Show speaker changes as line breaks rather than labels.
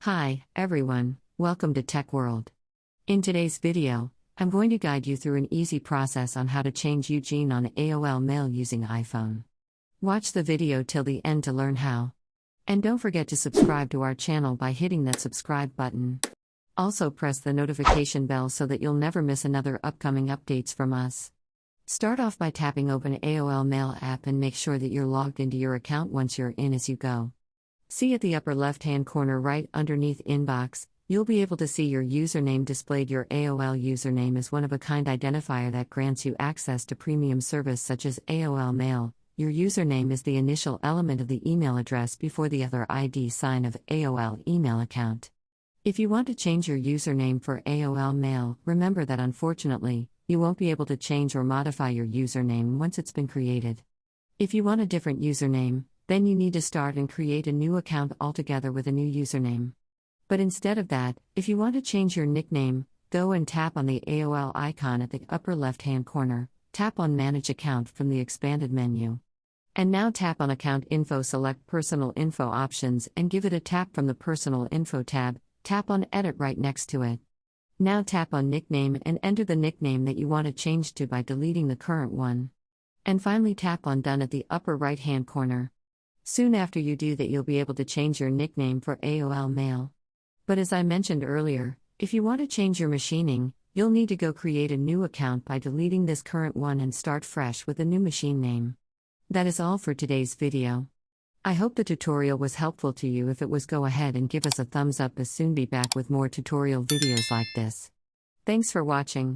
Hi, everyone, welcome to Tech World. In today's video, I'm going to guide you through an easy process on how to change Eugene on AOL Mail using iPhone. Watch the video till the end to learn how. And don't forget to subscribe to our channel by hitting that subscribe button. Also press the notification bell so that you'll never miss another upcoming updates from us. Start off by tapping open AOL Mail app and make sure that you're logged into your account once you're in as you go. See at the upper left-hand corner right underneath Inbox, you'll be able to see your username displayed. Your AOL username is one-of-a-kind identifier that grants you access to premium service such as AOL Mail. Your username is the initial element of the email address before the other ID sign of AOL email account. If you want to change your username for AOL Mail, remember that unfortunately, you won't be able to change or modify your username once it's been created. If you want a different username, then you need to start and create a new account altogether with a new username. But instead of that, if you want to change your nickname, go and tap on the AOL icon at the upper left-hand corner, tap on Manage Account from the expanded menu. And now tap on Account Info, select Personal Info options and give it a tap from the Personal Info tab, tap on Edit right next to it. Now tap on Nickname and enter the nickname that you want to change to by deleting the current one. And finally tap on Done at the upper right-hand corner. Soon after you do that, you'll be able to change your nickname for AOL Mail. But as I mentioned earlier, if you want to change your machining, you'll need to go create a new account by deleting this current one and start fresh with a new machine name. That is all for today's video. I hope the tutorial was helpful to you. If it was, go ahead and give us a thumbs up, as soon be back with more tutorial videos like this. Thanks for watching.